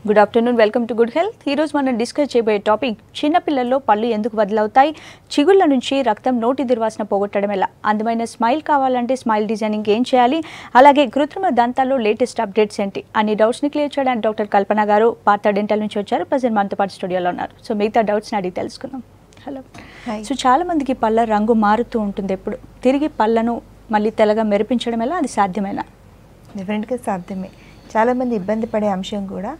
Good afternoon, welcome to good health. ఈరోజు మనం discuss చేయబోయే టాపిక్ చిన్న పిల్లల్లో పళ్ళు ఎందుకు బదులవుతాయి, చిగుళ్ళ నుంచి రక్తం నోటి దుర్వాసన పోగొట్టడం ఎలా, అందమైన స్మైల్ కావాలంటే స్మైల్ డిజైనింగ్ ఏం చేయాలి, అలాగే కృత్రిమ దంతాల్లో లేటెస్ట్ అప్డేట్స్ ఏంటి అన్ని డౌట్స్ని క్లియర్ చేయడానికి డాక్టర్ కల్పన గారు పార్థ డెంటల్ నుంచి వచ్చారు. ప్రజెంట్ మనతో పాటు స్టూడియోలో ఉన్నారు. సో మిగతా డౌట్స్ని అడిగి తెలుసుకుందాం. హలో. సో చాలామందికి పళ్ళ రంగు మారుతూ ఉంటుంది. ఎప్పుడు తిరిగి పళ్ళను మళ్ళీ తెల్లగా మెరిపించడం ఎలా, అది సాధ్యమేనా? డెఫినెట్గా సాధ్యమే. చాలామంది ఇబ్బంది పడే అంశం కూడా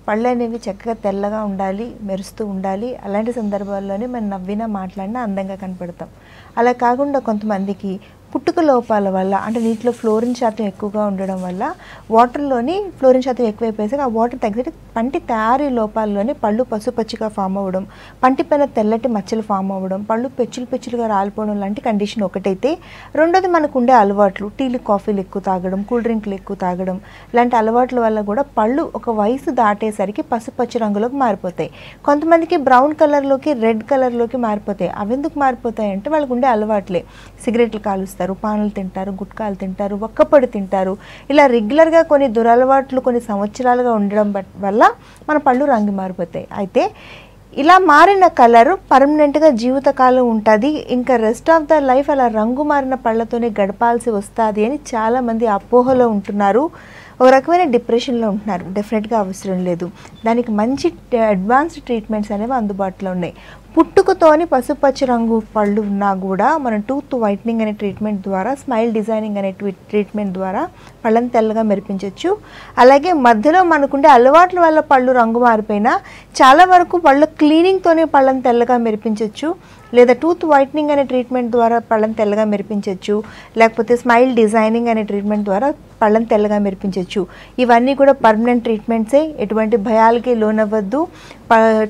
పళ్ళు అనేవి చక్కగా తెల్లగా ఉండాలి, మెరుస్తూ ఉండాలి. అలాంటి సందర్భాల్లోనే మనం నవ్వినా మాట్లాడినా అందంగా కనపడతాం. అలా కాకుండా కొంతమందికి పుట్టుక లోపాల వల్ల, అంటే నీటిలో ఫ్లోరిన్ శాతం ఎక్కువగా ఉండడం వల్ల వాటర్లోని ఫ్లోరిన్ శాతం ఎక్కువైపోయేసరికి ఆ వాటర్ తగ్గితే పంటి తయారీ లోపాల్లోనే పళ్ళు పసుపచ్చిగా ఫామ్ అవ్వడం, పంటి పైన తెల్లటి మచ్చలు ఫామ్ అవ్వడం, పళ్ళు పెచ్చులుగా రాలిపోవడం లాంటి కండిషన్ ఒకటైతే, రెండోది మనకు ఉండే అలవాట్లు, టీలు కాఫీలు ఎక్కువ తాగడం, కూల్ డ్రింక్లు ఎక్కువ తాగడం ఇలాంటి అలవాట్ల వల్ల కూడా పళ్ళు ఒక వయసు దాటేసరికి పసుపచ్చి రంగులోకి మారిపోతాయి. కొంతమందికి బ్రౌన్ కలర్లోకి, రెడ్ కలర్లోకి మారిపోతాయి. అవి ఎందుకు మారిపోతాయి అంటే వాళ్ళకు ఉండే అలవాట్లే. సిగరెట్లు కాలుస్తారు, పానలు తింటారు, గుట్కాలు తింటారు, ఒక్కపొడి తింటారు. ఇలా రెగ్యులర్గా కొన్ని దురలవాట్లు కొన్ని సంవత్సరాలుగా ఉండడం వల్ల మన పళ్ళు రంగు మారిపోతాయి. అయితే ఇలా మారిన కలరు పర్మనెంట్గా జీవితకాలం ఉంటుంది, ఇంకా రెస్ట్ ఆఫ్ ద లైఫ్ అలా రంగు మారిన పళ్ళతోనే గడపాల్సి వస్తుంది అని చాలామంది అపోహలో ఉంటున్నారు. ఒక రకమైన డిప్రెషన్లో ఉంటున్నారు. డెఫినెట్గా అవసరం లేదు. దానికి మంచి అడ్వాన్స్డ్ ట్రీట్మెంట్స్ అనేవి అందుబాటులో ఉన్నాయి. పుట్టుకతోని పసుపచ్చ రంగు పళ్ళు ఉన్నా కూడా మనం టూత్ వైట్నింగ్ అనే ట్రీట్మెంట్ ద్వారా, స్మైల్ డిజైనింగ్ అనే ట్రీట్మెంట్ ద్వారా పళ్ళని తెల్లగా మెరిపించవచ్చు. అలాగే మధ్యలో మనకుండే అలవాట్ల వల్ల పళ్ళు రంగు మారిపోయినా చాలా వరకు పళ్ళు క్లీనింగ్తోనే పళ్ళని తెల్లగా మెరిపించవచ్చు. లేదా టూత్ వైట్నింగ్ అనే ట్రీట్మెంట్ ద్వారా పళ్ళని తెల్లగా మెరిపించవచ్చు. లేకపోతే స్మైల్ డిజైనింగ్ అనే ట్రీట్మెంట్ ద్వారా పళ్ళని తెల్లగా మెరిపించవచ్చు. ఇవన్నీ కూడా పర్మనెంట్ ట్రీట్మెంట్సే. ఎటువంటి భయాలకి లోనవ్వద్దు.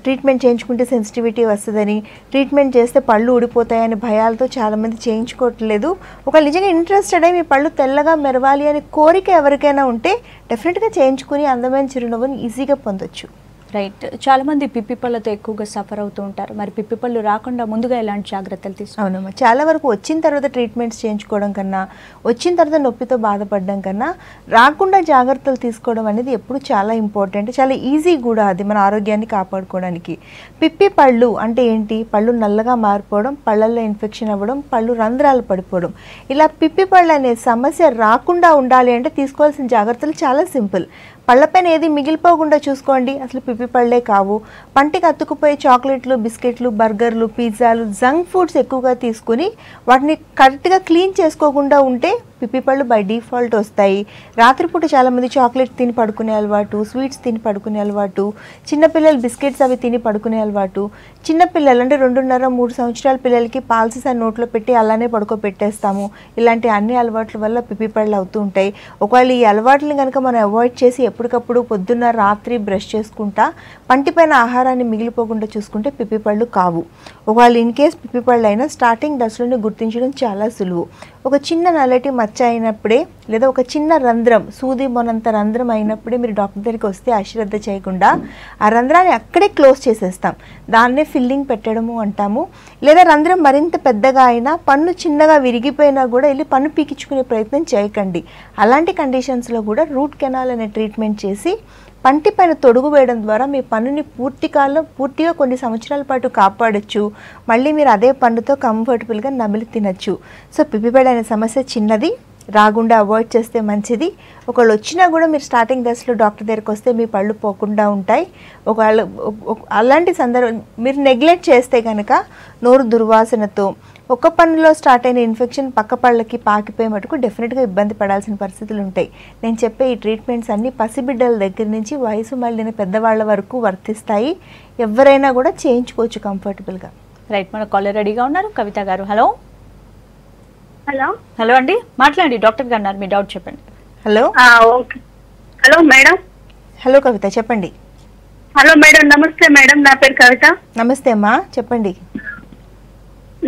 ట్రీట్మెంట్ చేయించుకుంటే సెన్సిటివిటీ వస్తుందని, ట్రీట్మెంట్ చేస్తే పళ్ళు ఊడిపోతాయని భయాలతో చాలామంది చేయించుకోవట్లేదు. ఒకవేళ నిజంగా ఇంట్రెస్టెడ్ అయ్యి మీ పళ్ళు తెల్లగా మెరవాలి అనే కోరిక ఎవరికైనా ఉంటే డెఫినెట్గా చేయించుకుని అందమైన చిరునవ్వుని ఈజీగా పొందొచ్చు. రైట్. చాలామంది పిప్పి పళ్ళతో ఎక్కువగా సఫర్ అవుతూ ఉంటారు. మరి పిప్పి పళ్ళు రాకుండా ముందుగా ఎలాంటి జాగ్రత్తలు తీసుకోవాలి? అవునమ్మా, చాలా వరకు వచ్చిన తర్వాత ట్రీట్మెంట్స్ చేయించుకోవడం కన్నా, వచ్చిన తర్వాత నొప్పితో బాధపడడం కన్నా రాకుండా జాగ్రత్తలు తీసుకోవడం అనేది ఎప్పుడు చాలా ఇంపార్టెంట్, చాలా ఈజీ కూడా అది మన ఆరోగ్యాన్ని కాపాడుకోవడానికి. పిప్పి పళ్ళు అంటే ఏంటి? పళ్ళు నల్లగా మారిపోవడం, పళ్ళల్లో ఇన్ఫెక్షన్ అవ్వడం, పళ్ళు రంధ్రాలు పడిపోవడం. ఇలా పిప్పి పళ్ళు అనే సమస్య రాకుండా ఉండాలి అంటే తీసుకోవాల్సిన జాగ్రత్తలు చాలా సింపుల్. పళ్ళపైన ఏది మిగిలిపోకుండా చూసుకోండి. అసలు పిప్పి పళ్ళే కావు. పంటికి అతుకుపోయే చాక్లెట్లు, బిస్కెట్లు, బర్గర్లు, పిజ్జాలు, జంక్ ఫుడ్స్ ఎక్కువగా తీసుకుని వాటిని కరెక్ట్గా క్లీన్ చేసుకోకుండా ఉంటే పిప్పి పళ్ళు బై డిఫాల్ట్ వస్తాయి. రాత్రిపూట చాలామంది చాక్లెట్ తిని పడుకునే అలవాటు, స్వీట్స్ తిని పడుకునే అలవాటు, చిన్నపిల్లలు బిస్కెట్స్ అవి తిని పడుకునే అలవాటు, చిన్నపిల్లలు అంటే 2.5-3 సంవత్సరాల పిల్లలకి పాల్సిస్ అని నోట్లో పెట్టి అలానే పడుకోబెట్టేస్తాము. ఇలాంటి అన్ని అలవాట్ల వల్ల పిప్పి పళ్ళు అవుతూ ఉంటాయి. ఒకవేళ ఈ అలవాట్లను కనుక మనం అవాయిడ్ చేసి ఎప్పటికప్పుడు పొద్దున్న రాత్రి బ్రష్ చేసుకుంటా పంటిపైన ఆహారాన్ని మిగిలిపోకుండా చూసుకుంటే పిప్పి పళ్ళు కావు. ఒకవేళ ఇన్ కేస్ పిప్పి పళ్ళు అయినా స్టార్టింగ్ దశలోనే గుర్తించడం చాలా సులువు. ఒక చిన్న నల్లటి మచ్చ అయినప్పుడే, లేదా ఒక చిన్న రంధ్రం, సూది మొనంత రంధ్రం అయినప్పుడే మీరు డాక్టర్ దగ్గరికి వస్తే అశ్రద్ధ చేయకుండా ఆ రంధ్రాన్ని అక్కడే క్లోజ్ చేసేస్తాం. దాన్నే ఫిల్లింగ్ పెట్టడము అంటాము. లేదా రంధ్రం మరింత పెద్దగా అయినా, పన్ను చిన్నగా విరిగిపోయినా కూడా వెళ్ళి పన్ను పీకించుకునే ప్రయత్నం చేయకండి. అలాంటి కండిషన్స్లో కూడా రూట్ కెనాల్ అనే ట్రీట్మెంట్ చేసి పంటి పైన తొడుగు వేయడం ద్వారా మీ పన్నుని పూర్తిగా కొన్ని సంవత్సరాల పాటు కాపాడచ్చు. మళ్ళీ మీరు అదే పన్నుతో కంఫర్టబుల్గా నమిలి తినచ్చు. సో పిప్పి పళ్ళు అనే సమస్య చిన్నది, రాకుండా అవాయిడ్ చేస్తే మంచిది. ఒకళ్ళు వచ్చినా కూడా మీరు స్టార్టింగ్ దశలో డాక్టర్ దగ్గరికి వస్తే మీ పళ్ళు పోకుండా ఉంటాయి. ఒకవేళ అలాంటి సందర్భం మీరు నెగ్లెక్ట్ చేస్తే కనుక నోరు దుర్వాసనతో ఒక పన్నులో స్టార్ట్ అయిన ఇన్ఫెక్షన్ పక్క పళ్ళకి పాకిపోయే మటుకు డెఫినెట్గా ఇబ్బంది పడాల్సిన పరిస్థితులు ఉంటాయి. నేను చెప్పే ఈ ట్రీట్మెంట్స్ అన్నీ పసిబిడ్డల దగ్గర నుంచి వయసు మళ్ళిన పెద్దవాళ్ళ వరకు వర్తిస్తాయి. ఎవరైనా కూడా చేయించుకోవచ్చు కంఫర్టబుల్గా. రైట్. మన కాలర్ రెడీగా ఉన్నారు, కవిత గారు. హలో. హలో. హలో అండి, మాట్లాడండి. డాక్టర్ గారు ఉన్నారు, మీ డౌట్ చెప్పండి. Hello. Okay. Hello madam. Hello Kavitha, చెప్పండి. హలో మేడం, నమస్తే మేడం, నా పేరు కవిత. నమస్తే అమ్మా, చెప్పండి.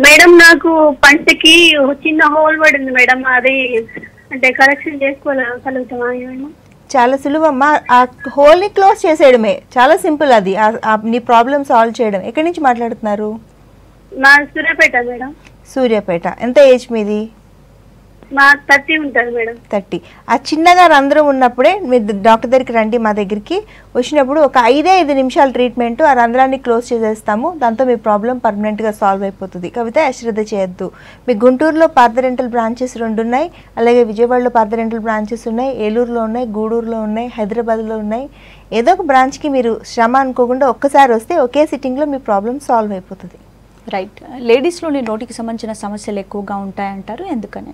మేడం, నాకు పంటకి చిన్న హోల్ పడింది మేడం, అది అంటే కరెక్షన్ చేసుకోగలుగుతామా? చాలా సులువమ్మా. ఆ హోల్ని క్లోజ్ చేసేయడమే, చాలా సింపుల్. అది నీ ప్రాబ్లమ్ సాల్వ్ చేయడం. ఎక్కడి నుంచి మాట్లాడుతున్నారు? నా సూర్యాపేట మేడం. సూర్యాపేట. ఎంత ఏజ్ మీది? మా 30 ఉంటుంది మేడం. 30. ఆ చిన్నగా రంధ్రం ఉన్నప్పుడే మీరు డాక్టర్ దగ్గరికి రండి. మా దగ్గరికి వచ్చినప్పుడు ఒక 5 నిమిషాల ట్రీట్మెంట్, ఆ రంధ్రాన్ని క్లోజ్ చేసేస్తాము. దాంతో మీ ప్రాబ్లం పర్మనెంట్గా సాల్వ్ అయిపోతుంది. కాకపోతే అశ్రద్ధ చేయొద్దు. మీ గుంటూరులో పార్థరెంటల్ బ్రాంచెస్ 2 ఉన్నాయి, అలాగే విజయవాడలో పార్థరెంటల్ బ్రాంచెస్ ఉన్నాయి, ఏలూరులో ఉన్నాయి, గూడూరులో ఉన్నాయి, హైదరాబాద్లో ఉన్నాయి. ఏదో ఒక బ్రాంచ్కి మీరు శ్రమ అనుకోకుండా ఒక్కసారి వస్తే ఒకే సిట్టింగ్లో మీ ప్రాబ్లం సాల్వ్ అయిపోతుంది. రైట్. లేడీస్లోని నోటికి సంబంధించిన సమస్యలు ఎక్కువగా ఉంటాయంటారు, ఎందుకని?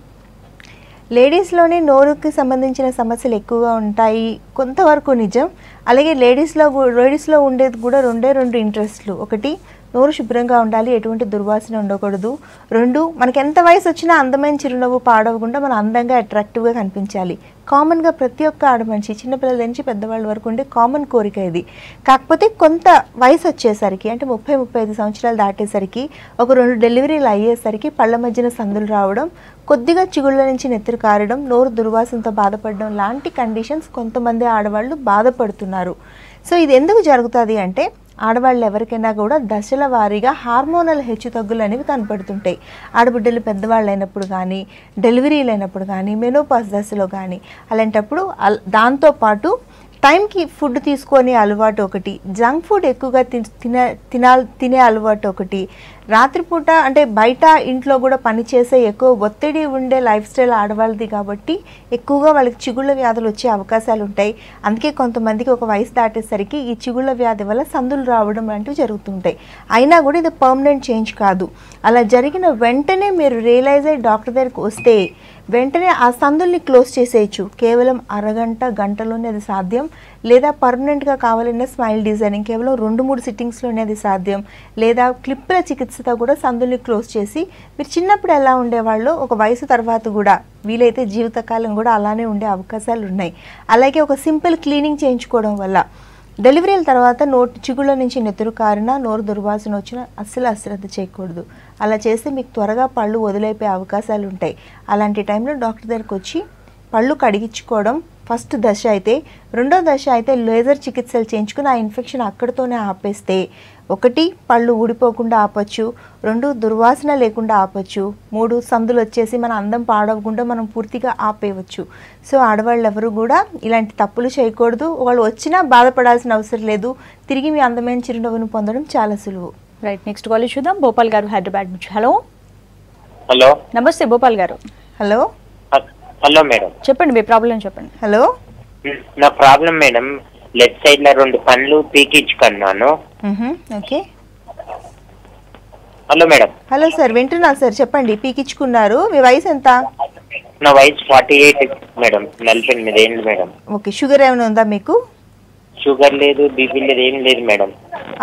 లేడీస్లోనే నోరుకి సంబంధించిన సమస్యలు ఎక్కువగా ఉంటాయి, కొంతవరకు నిజం. అలాగే లేడీస్లో ఉండేది కూడా 2 ఇంట్రెస్ట్లు. ఒకటి, నోరు శుభ్రంగా ఉండాలి, ఎటువంటి దుర్వాసన ఉండకూడదు. 2, మనకి ఎంత వయసు వచ్చినా అందమైన చిరునవ్వు పాడవకుండా మనం అందంగా అట్రాక్టివ్గా కనిపించాలి. కామన్గా ప్రతి ఒక్క ఆడమనిషి, చిన్నపిల్లల నుంచి పెద్దవాళ్ళ వరకు ఉండే కామన్ కోరిక ఇది. కాకపోతే కొంత వయసు వచ్చేసరికి, అంటే 30-35 సంవత్సరాలు దాటేసరికి, ఒక 2 డెలివరీలు అయ్యేసరికి పళ్ళ మధ్యన సందులు రావడం, కొద్దిగా చిగుళ్ళ నుంచి నెత్తురు కారడం, నోరు దుర్వాసనతో బాధపడడం లాంటి కండిషన్స్ కొంతమంది ఆడవాళ్ళు బాధపడుతున్నారు. సో ఇది ఎందుకు జరుగుతుంది అంటే, ఆడవాళ్ళు ఎవరికైనా కూడా దశల వారీగా హార్మోనల్ హెచ్చుతగ్గులు అనేవి కనపడుతుంటాయి. ఆడబిడ్డలు పెద్దవాళ్ళు అయినప్పుడు కానీ, డెలివరీలు అయినప్పుడు కానీ, మెనోపాస్ దశలో కానీ, అలాంటప్పుడు దాంతోపాటు టైంకి ఫుడ్ తీసుకొని అలవాటు ఒకటి, జంక్ ఫుడ్ ఎక్కువగా తినే అలవాటు ఒకటి, రాత్రిపూట అంటే బయట ఇంట్లో కూడా పనిచేసే ఎక్కువ ఒత్తిడి ఉండే లైఫ్ స్టైల్ ఆడవాళ్ళది కాబట్టి ఎక్కువగా వాళ్ళకి చిగుళ్ళ వ్యాధులు వచ్చే అవకాశాలు ఉంటాయి. అందుకే కొంతమందికి ఒక వయసు దాటేసరికి ఈ చిగుళ్ళ వ్యాధి వల్ల సందులు రావడం లాంటివి జరుగుతుంటాయి. అయినా కూడా ఇది పర్మనెంట్ చేంజ్ కాదు. అలా జరిగిన వెంటనే మీరు రియలైజ్ అయ్యి డాక్టర్ దగ్గరికి వస్తే వెంటనే ఆ సందుల్ని క్లోజ్ చేసేయచ్చు. కేవలం అరగంట, గంటలోనే అది సాధ్యం. లేదా పర్మనెంట్గా కావాలన్నా స్మైల్ డిజైనింగ్ కేవలం 2-3 సిట్టింగ్స్లోనే అది సాధ్యం. లేదా క్లిప్పుల చికిత్సతో కూడా సందుల్ని క్లోజ్ చేసి, మీరు చిన్నప్పుడు ఎలా ఉండేవాళ్ళు ఒక వయసు తర్వాత కూడా వీలైతే జీవితకాలం కూడా అలానే ఉండే అవకాశాలు ఉన్నాయి. అలాగే ఒక సింపుల్ క్లీనింగ్ చేయించుకోవడం వల్ల డెలివరీల తర్వాత చిగుళ్ళ నుంచి నెత్తురు కారినా, నోరు దుర్వాసన వచ్చినా అస్సలు అశ్రద్ధ చేయకూడదు. అలా చేస్తే మీకు త్వరగా పళ్ళు వదిలైపోయే అవకాశాలు ఉంటాయి. అలాంటి టైంలో డాక్టర్ దగ్గరికి వచ్చి పళ్ళు కడిగించుకోవడం ఫస్ట్ దశ అయితే. 2వ దశ అయితే లేజర్ చికిత్సలు చేయించుకుని ఆ ఇన్ఫెక్షన్ అక్కడితోనే ఆపేస్తే 1 పళ్ళు ఊడిపోకుండా ఆపచ్చు, 2 దుర్వాసన లేకుండా ఆపచ్చు, 3 సందులు వచ్చేసి మన అందం పాడవకుండా మనం పూర్తిగా ఆపేయవచ్చు. సో ఆడవాళ్ళు ఎవరు కూడా ఇలాంటి తప్పులు చేయకూడదు. వాళ్ళు వచ్చినా బాధపడాల్సిన అవసరం లేదు. తిరిగి మీ అందమైన చిరునవ్వును పొందడం చాలా సులువు. రైట్. నెక్స్ట్ కాల్ చూద్దాం. భోపాల్ గారు హైదరాబాద్ నుంచి. హలో. హలో, నమస్తే భోపాల్ గారు. హలో. హలో మేడం, చెప్పండి మీ ప్రాబ్లం చెప్పండి. హలో. నా ప్రాబ్లం మేడం, లెఫ్ట్ సైడ్ లో 2 పళ్ళు పీకించుకున్నాను. Okay. Hello madam. Hello sir, వింటున్నా సార్, చెప్పండి. పీకించుకున్నారు. మీ వయసు ఎంత? నా వయసు 48 మేడం, 48 ఏళ్ళు మేడం. ఓకే. షుగర్ ఏమైనా ఉందా మీకు? షుగర్ లేదు, బీపీ లేదు, ఏం లేదు మేడం.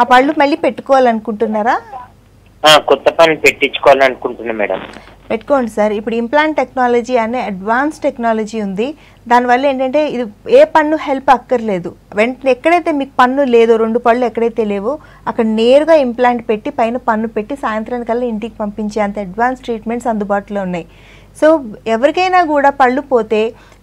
ఆ పళ్ళు మళ్ళీ పెట్టుకోవాలనుకుంటున్నారా? కొత్త పని పెట్టించుకోవాలనుకుంటున్నా మేడం. పెట్టుకోండి సార్. ఇప్పుడు ఇంప్లాంట్ టెక్నాలజీ అనే అడ్వాన్స్ టెక్నాలజీ ఉంది. దానివల్ల ఏంటంటే ఇది ఏ పన్ను హెల్ప్ అక్కర్లేదు. వెంటనే ఎక్కడైతే మీకు పన్ను లేదో, 2 పళ్ళు ఎక్కడైతే లేవో అక్కడ నేరుగా ఇంప్లాంట్ పెట్టి పైన పన్ను పెట్టి సాయంత్రానికల్లా ఇంటికి పంపించే అంత అడ్వాన్స్ ట్రీట్మెంట్స్ అందుబాటులో ఉన్నాయి. సో ఎవరికైనా కూడా పళ్ళు పోతే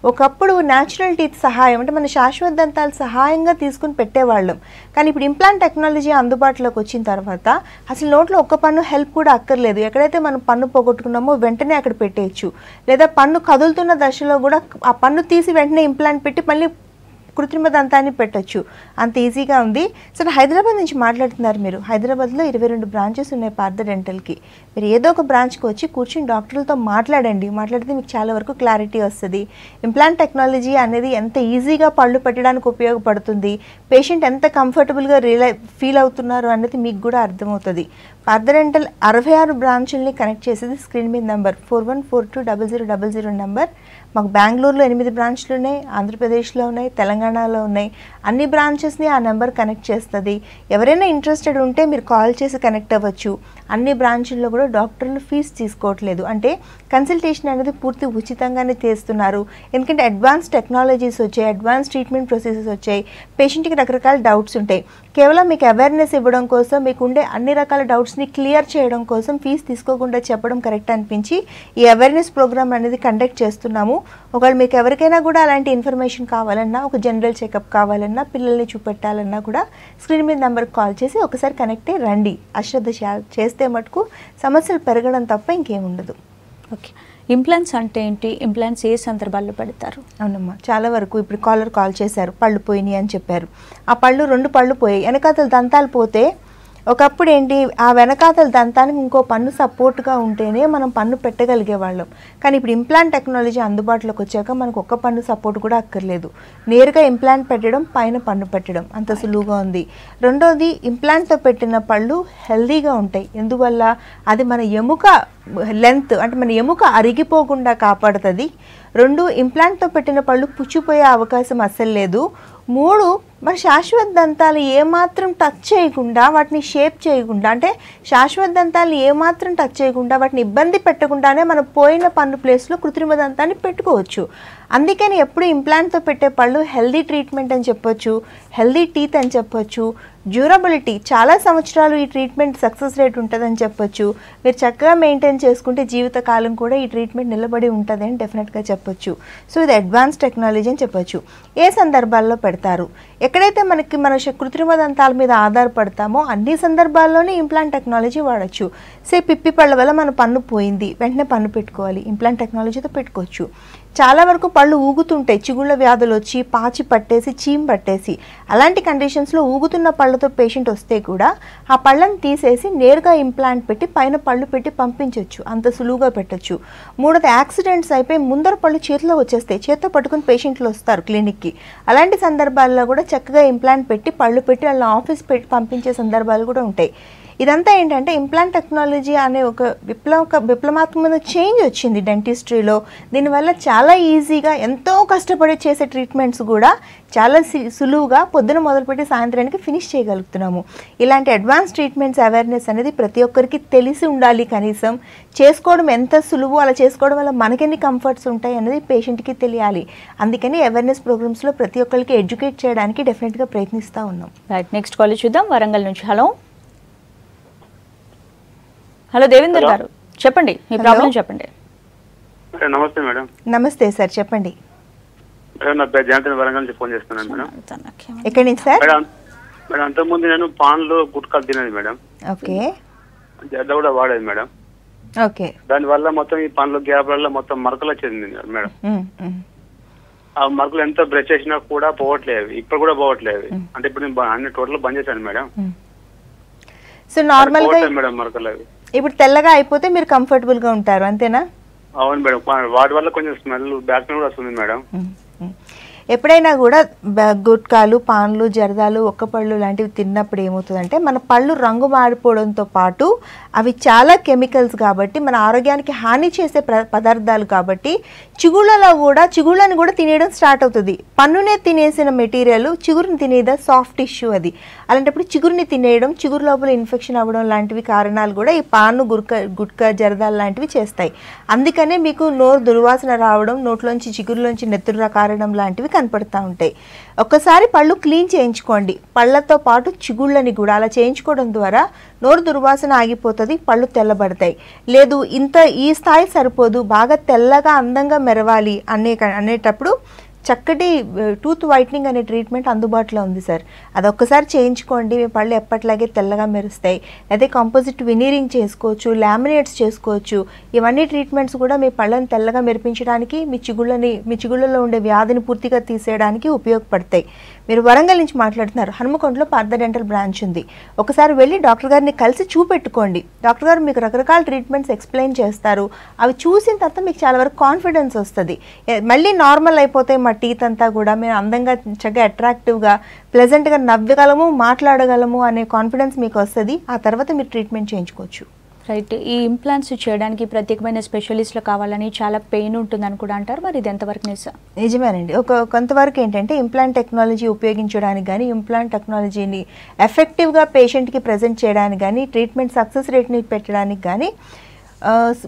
ఒకప్పుడు న్యాచురల్ టీత్ సహాయం అంటే మన శాశ్వత దంతాలు సహాయంగా తీసుకుని పెట్టేవాళ్ళం. కానీ ఇప్పుడు ఇంప్లాంట్ టెక్నాలజీ అందుబాటులోకి వచ్చిన తర్వాత అసలు నోట్లో ఒక్క పన్ను హెల్ప్ కూడా అక్కర్లేదు. ఎక్కడైతే మనం పన్ను పోగొట్టుకున్నామో వెంటనే అక్కడ పెట్టేయచ్చు. లేదా పన్ను కదులుతున్న దశలో కూడా ఆ పన్ను తీసి వెంటనే ఇంప్లాంట్ పెట్టి మళ్ళీ కృత్రిమ దంతాన్ని పెట్టచ్చు. అంత ఈజీగా ఉంది. సరే, హైదరాబాద్ నుంచి మాట్లాడుతున్నారు మీరు. హైదరాబాద్లో 22 బ్రాంచెస్ ఉన్నాయి పార్థ డెంటల్కి. మీరు ఏదో ఒక బ్రాంచ్కి వచ్చి కూర్చుని డాక్టర్లతో మాట్లాడితే మీకు చాలా వరకు క్లారిటీ వస్తుంది. ఇంప్లాంట్ టెక్నాలజీ అనేది ఎంత ఈజీగా పళ్ళు పెట్టడానికి ఉపయోగపడుతుంది, పేషెంట్ ఎంత కంఫర్టబుల్గా ఫీల్ అవుతున్నారు అనేది మీకు కూడా అర్థమవుతుంది. పార్థ డెంటల్ 66 బ్రాంచుల్ని కనెక్ట్ చేసేది స్క్రీన్ మీద నెంబర్ 41420000 నెంబర్. మాకు బెంగళూరులో 8 బ్రాంచ్లు ఉన్నాయి, ఆంధ్రప్రదేశ్లో ఉన్నాయి, తెలంగాణలో ఉన్నాయి. అన్ని బ్రాంచెస్ని ఆ నెంబర్ కనెక్ట్ చేస్తుంది. ఎవరైనా ఇంట్రెస్టెడ్ ఉంటే మీరు కాల్ చేసి కనెక్ట్ అవ్వచ్చు. అన్ని బ్రాంచుల్లో కూడా డాక్టర్లు ఫీజు తీసుకోవట్లేదు. అంటే కన్సల్టేషన్ అనేది పూర్తి ఉచితంగానే చేస్తున్నారు. ఎందుకంటే అడ్వాన్స్ టెక్నాలజీస్ వచ్చాయి, అడ్వాన్స్ ట్రీట్మెంట్ ప్రొసీజర్స్ వచ్చాయి. పేషెంట్కి రకరకాల డౌట్స్ ఉంటాయి. కేవలం మీకు అవేర్నెస్ ఇవ్వడం కోసం, మీకు ఉండే అన్ని రకాల డౌట్స్ని క్లియర్ చేయడం కోసం ఫీజు తీసుకోకుండా చెప్పడం కరెక్ట్ అనిపించి ఈ అవేర్నెస్ ప్రోగ్రామ్ అనేది కండక్ట్ చేస్తున్నాము. ఒకవేళ మీకు ఎవరికైనా కూడా అలాంటి ఇన్ఫర్మేషన్ కావాలన్నా, ఒక జనరల్ చెకప్ కావాలన్నా, పిల్లల్ని చూపెట్టాలన్నా కూడా స్క్రీన్ మీద నెంబర్కి కాల్ చేసి ఒకసారి కనెక్ట్ అయ్యి రండి. అశ్రద్ధ చేస్తే మటుకు సమస్యలు పెరగడం తప్ప ఇంకేముండదు. ఓకే. ఇంప్లాంట్స్ అంటే ఏంటి? ఇంప్లాంట్స్ ఏ సందర్భాల్లో పెడతారు? అవునమ్మా, చాలా వరకు ఇప్పుడు కాల్ చేశారు, పళ్ళు పోయినాయి అని చెప్పారు. ఆ పళ్ళు 2 పళ్ళు పోయాయి, వెనకాతల దంతాలు పోతే ఒకప్పుడు ఏంటి, ఆ వెనకాతల దంతానికి ఇంకో పన్ను సపోర్ట్గా ఉంటేనే మనం పన్ను పెట్టగలిగే వాళ్ళం. కానీ ఇప్పుడు ఇంప్లాంట్ టెక్నాలజీ అందుబాటులోకి వచ్చాక మనకు ఒక్క పన్ను సపోర్ట్ కూడా అక్కర్లేదు. నేరుగా ఇంప్లాంట్ పెట్టడం, పైన పన్ను పెట్టడం అంత సులువుగా ఉంది. రెండోది, ఇంప్లాంట్తో పెట్టిన పళ్ళు హెల్దీగా ఉంటాయి. ఎందువల్ల? అది మన ఎముక లెంత్, అంటే మన ఎముక అరిగిపోకుండా కాపాడుతుంది. 2, ఇంప్లాంట్తో పెట్టిన పళ్ళు పుచ్చిపోయే అవకాశం అస్సలు లేదు. 3, మన శాశ్వత దంతాలు ఏమాత్రం టచ్ చేయకుండా, వాటిని షేప్ చేయకుండా, అంటే శాశ్వత దంతాలు ఏమాత్రం టచ్ చేయకుండా, వాటిని ఇబ్బంది పెట్టకుండానే మనం పోయిన పన్ను ప్లేస్లో కృత్రిమ దంతాన్ని పెట్టుకోవచ్చు. అందుకని ఎప్పుడు ఇంప్లాంట్తో పెట్టే పళ్ళు హెల్దీ ట్రీట్మెంట్ అని చెప్పొచ్చు, హెల్దీ టీత్ అని చెప్పొచ్చు. డ్యూరబిలిటీ, చాలా సంవత్సరాలు ఈ ట్రీట్మెంట్ సక్సెస్ రేట్ ఉంటుందని చెప్పొచ్చు. మీరు చక్కగా మెయింటైన్ చేసుకుంటే జీవితకాలం కూడా ఈ ట్రీట్మెంట్ నిలబడి ఉంటుంది అని డెఫినెట్గా చెప్పొచ్చు. సో ఇది అడ్వాన్స్ టెక్నాలజీ అని చెప్పొచ్చు. ఏ సందర్భాల్లో పెడతారు? ఎక్కడైతే మన కృత్రిమ దంతాల మీద ఆధారపడతామో అన్ని సందర్భాల్లోనే ఇంప్లాంట్ టెక్నాలజీ వాడచ్చు. పిప్పి పళ్ళ వల్ల మన పన్ను పోయింది, వెంటనే పన్ను పెట్టుకోవాలి, ఇంప్లాంట్ టెక్నాలజీతో పెట్టుకోవచ్చు. చాలా వరకు పళ్ళు ఊగుతుంటాయి, చిగుళ్ళ వ్యాధులు వచ్చి పాచి పట్టేసి చీమ్ పట్టేసి, అలాంటి కండిషన్స్లో ఊగుతున్న పళ్ళతో పేషెంట్ వస్తే కూడా ఆ పళ్ళని తీసేసి నేరుగా ఇంప్లాంట్ పెట్టి పైన పళ్ళు పెట్టి పంపించవచ్చు, అంత సులువుగా పెట్టచ్చు. 3ది, యాక్సిడెంట్స్ అయిపోయి ముందర పళ్ళు చేతిలో వచ్చేస్తాయి, చేతితో పట్టుకుని పేషెంట్లు వస్తారు క్లినిక్కి. అలాంటి సందర్భాల్లో కూడా చక్కగా ఇంప్లాంట్ పెట్టి పళ్ళు పెట్టి వాళ్ళ ఆఫీస్ పెట్టి పంపించే సందర్భాలు కూడా ఉంటాయి. ఇదంతా ఏంటంటే ఇంప్లాంట్ టెక్నాలజీ అనే ఒక విప్లవాత్మక చేంజ్ వచ్చింది డెంటిస్ట్రీలో. దీనివల్ల చాలా ఈజీగా, ఎంతో కష్టపడి చేసే ట్రీట్మెంట్స్ కూడా చాలా సులువుగా పొద్దున మొదలుపెట్టి సాయంత్రానికి ఫినిష్ చేయగలుగుతున్నాము. ఇలాంటి అడ్వాన్స్ ట్రీట్మెంట్స్ అవేర్నెస్ అనేది ప్రతి ఒక్కరికి తెలిసి ఉండాలి. కనీసం చేసుకోవడం ఎంత సులువు, అలా చేసుకోవడం వల్ల మనకెన్ని కంఫర్ట్స్ ఉంటాయి అనేది పేషెంట్కి తెలియాలి. అందుకని అవేర్నెస్ ప్రోగ్రామ్స్లో ప్రతి ఒక్కరికి ఎడ్యుకేట్ చేయడానికి డెఫినెట్గా ప్రయత్నిస్తూ ఉన్నాం. రైట్, నెక్స్ట్ కాల్ చూద్దాం. వరంగల్ నుంచి. హలో దేవేందర్ గారు, చెప్పండి మీ ప్రాబ్లం చెప్పండి. నమస్తే మేడం. నమస్తే సార్, చెప్పండి. మేడం నా పేరు జయంతి, వరంగల్ నుంచి ఫోన్ చేస్తున్నాను మేడం. ఎక్కడి నుంచి సార్? మేడం అంతకుముందు నేను పాన్లు గుట్కాలు తినేది మేడం. ఓకే. జర్ద కూడా వాడేది మేడం. ఓకే. దానివల్ల మొత్తం ఈ పండ్లు గ్యాప్లలో మొత్తం మరకలు వచ్చేది మేడం. ఆ మరకలు ఎంత బ్రష్ చేసినా కూడా పోవట్లేదు, ఇప్పుడు కూడా పోవట్లేదు. అంటే ఇప్పుడు నేను అన్ని టోటల్ బంద్ చేశాను మేడం. సో నార్మల్ గా మేడం మరకలు ఇప్పుడు తెల్లగా అయిపోతే మీరు కంఫర్టబుల్ గా ఉంటారు, అంతేనా? అవును మేడం, వాటి వల్ల కొంచెం స్మెల్ బ్యాక్ స్మెల్ కూడా వస్తుంది మేడం. ఎప్పుడైనా కూడా గుట్కాలు, పాన్లు, జర్దాలు, ఒక్కపళ్ళు లాంటివి తిన్నప్పుడు ఏమవుతుందంటే మన పళ్ళు రంగు మారిపోవడంతో పాటు అవి చాలా కెమికల్స్ కాబట్టి మన ఆరోగ్యానికి హాని చేసే పదార్థాలు కాబట్టి చిగుళ్ళని కూడా తినేయడం స్టార్ట్ అవుతుంది. పన్నునే తినేసిన మెటీరియల్ చిగురుని తినేదా సాఫ్ట్ టిష్యూ అది. అలాంటప్పుడు చిగురుని తినేయడం, చిగురు లోపల ఇన్ఫెక్షన్ అవ్వడం లాంటివి కారణాలు కూడా ఈ పాను, గుట్కా, జర్దాలు లాంటివి చేస్తాయి. అందుకనే మీకు నోరు దుర్వాసన రావడం, నోట్లోంచి చిగురులోంచి నెత్తురు కారడం లాంటివి కనపడుతూ ఉంటాయి. ఒక్కసారి పళ్ళు క్లీన్ చేయించుకోండి, పళ్ళతో పాటు చిగుళ్ళని కూడా. అలా చేయించుకోవడం ద్వారా నోరు దుర్వాసన ఆగిపోతుంది, పళ్ళు తెల్లబడతాయి. లేదు ఈ స్థాయి సరిపోదు, బాగా తెల్లగా అందంగా మెరవాలి అనేటప్పుడు చక్కటి టూత్ వైట్నింగ్ అనే ట్రీట్మెంట్ అందుబాటులో ఉంది సార్. అదొక్కసారి చేయించుకోండి, మీ పళ్ళు ఎప్పట్లాగే తెల్లగా మెరుస్తాయి. అదే కాంపోజిట్ వినీరింగ్ చేసుకోవచ్చు, లామినేట్స్ చేసుకోవచ్చు. ఇవన్నీ ట్రీట్మెంట్స్ కూడా మీ పళ్ళని తెల్లగా మెరిపించడానికి, మీ చిగుళ్ళలో ఉండే వ్యాధిని పూర్తిగా తీసేయడానికి ఉపయోగపడతాయి. మీరు వరంగల్ నుంచి మాట్లాడుతున్నారు, హనుమకొండలో పార్థ డెంటల్ బ్రాంచ్ ఉంది. ఒకసారి వెళ్ళి డాక్టర్ గారిని కలిసి చూపెట్టుకోండి. డాక్టర్ గారు మీకు రకరకాల ట్రీట్మెంట్స్ ఎక్స్ప్లెయిన్ చేస్తారు. అవి చూసిన తర్వాత మీకు చాలా వరకు కాన్ఫిడెన్స్ వస్తుంది. మళ్ళీ నార్మల్ అయిపోతే మా టీత్ అంతా కూడా మేము అందంగా, చక్కగా, అట్రాక్టివ్గా, ప్లెజెంట్గా నవ్వగలము, మాట్లాడగలము అనే కాన్ఫిడెన్స్ మీకు వస్తుంది. ఆ తర్వాత మీరు ట్రీట్మెంట్ చేయించుకోవచ్చు. రైట్, ఈ ఇంప్లాంట్స్ చేయడానికి ప్రత్యేకమైన స్పెషలిస్ట్లు కావాలని చాలా పెయిన్ ఉంటుందని కూడా అంటారు, మరి ఇది ఎంతవరకు నిజమేనండి. కొంతవరకు ఏంటంటే ఇంప్లాంట్ టెక్నాలజీ ఉపయోగించడానికి కానీ, ఇంప్లాంట్ టెక్నాలజీని ఎఫెక్టివ్గా పేషెంట్కి ప్రజెంట్ చేయడానికి కానీ, ట్రీట్మెంట్ సక్సెస్ రేట్ని పెట్టడానికి కానీ